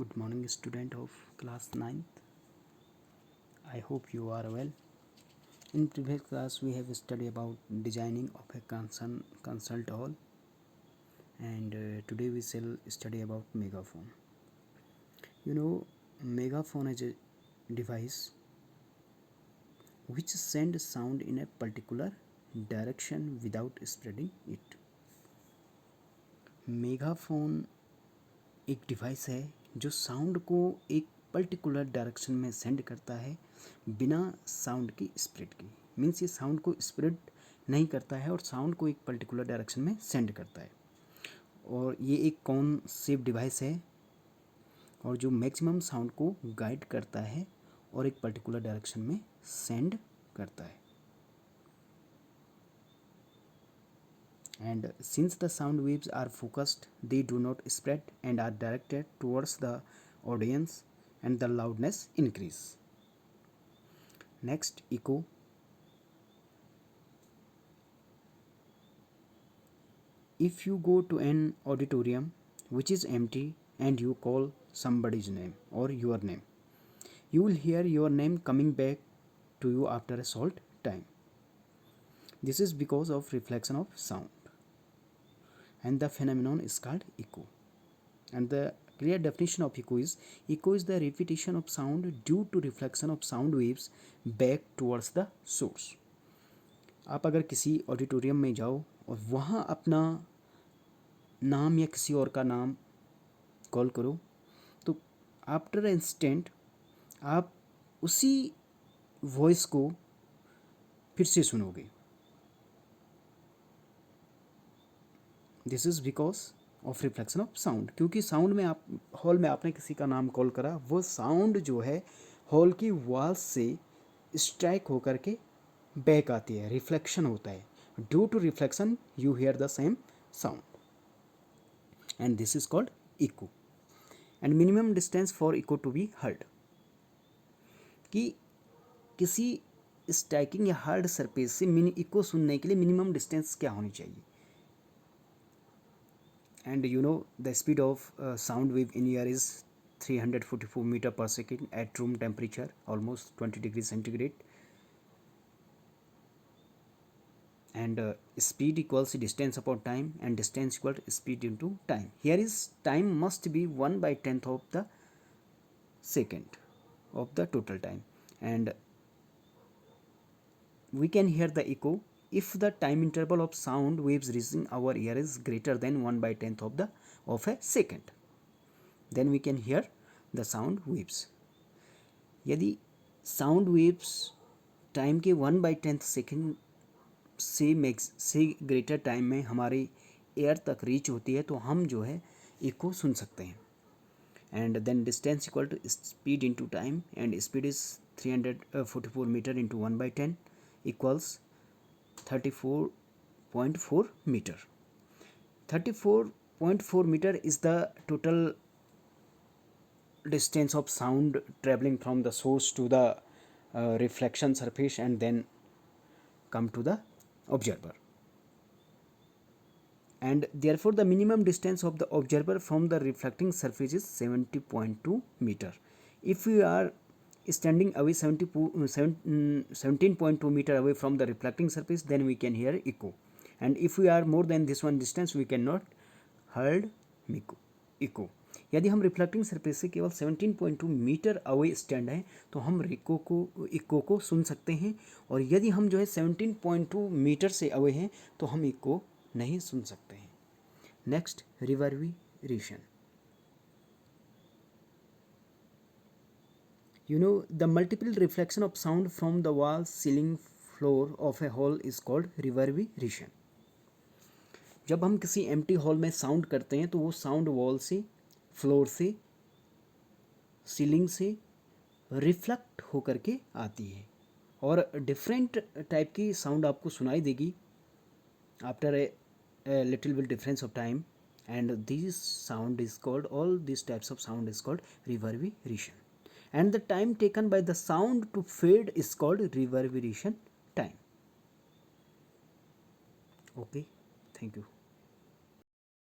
Good morning, student of class 9th. I hope you are well. In previous class, we have studied about designing of a consult hall, and today we shall study about megaphone. Megaphone is a device which sends sound in a particular direction without spreading it. Megaphone एक device है जो sound को एक particular direction में send करता है बिना sound की स्प्रेड के। मीन्स ये साउंड को स्प्रेड नहीं करता है और साउंड को एक पर्टिकुलर डायरेक्शन में सेंड करता है, और ये एक कौन सेफ डिवाइस है और जो मैक्सिमम साउंड को गाइड करता है और एक पर्टिकुलर डायरेक्शन में सेंड करता है। And since the sound waves are focused, they do not spread and are directed towards the audience, and the loudness increase. Next, echo. If you go to an auditorium which is empty and you call somebody's name or your name, you will hear your name coming back to you after a short time. This is because of reflection of sound, and the phenomenon is called echo. And the clear definition of echo is the repetition of sound due to reflection of sound waves back towards the source. आप अगर किसी auditorium में जाओ और वहाँ अपना नाम या किसी और का नाम कॉल करो, तो आफ्टर इंस्टेंट आप उसी वॉइस को फिर से सुनोगे। This is because of reflection of sound, क्योंकि साउंड में आप हॉल में आपने किसी का नाम कॉल करा, वो साउंड जो है हॉल की वॉल्स से स्ट्राइक होकर के बैक आती है, रिफ्लेक्शन होता है। Due to reflection you hear the same sound, and this is called echo. And minimum distance for echo to be heard, कि किसी स्ट्राइकिंग या हार्ड सरफेस से इको सुनने के लिए मिनिमम डिस्टेंस क्या होनी चाहिए। And the speed of sound wave in air is 344 meter per second at room temperature, almost 20 degrees centigrade. And speed equals distance upon time, and distance equal to speed into time. Here is time must be 1/10th of the second of the total time, and we can hear the echo if the time interval of sound waves reaching our ear is greater than 1/10th of a second. Then we can hear the sound waves. यदि sound waves time के 1/10th second से greater time में हमारे air तक reach होती है तो हम जो है इको सुन सकते हैं। And then distance equal to speed into time, and speed is 344 metre into 1/10 equals 34.4 meter. 34.4 meter is the total distance of sound traveling from the source to the reflection surface and then come to the observer. And therefore the minimum distance of the observer from the reflecting surface is 70.2 meter. If we are standing away 17.2 meter away from the reflecting surface, then we can hear echo. And if we are more than this one distance, we cannot heard echo. यदि हम reflecting surface से केवल 17.2 metre away stand हैं तो हम eco को सुन सकते हैं, और यदि हम जो है 17.2 मीटर से अवे हैं तो हम इको नहीं सुन सकते हैं। Next, reverberation. The multiple reflection of sound from the wall, ceiling, floor of a hall is called reverberation. जब हम किसी एम्प्टी हॉल में साउंड करते हैं तो वो साउंड वॉल से, फ्लोर से, सीलिंग से रिफ्लेक्ट होकर के आती है, और डिफरेंट टाइप की साउंड आपको सुनाई देगी after a little bit difference of time, and this sound is called, all these types of sound is called reverberation. And the time taken by the sound to fade is called reverberation time. Okay, thank you.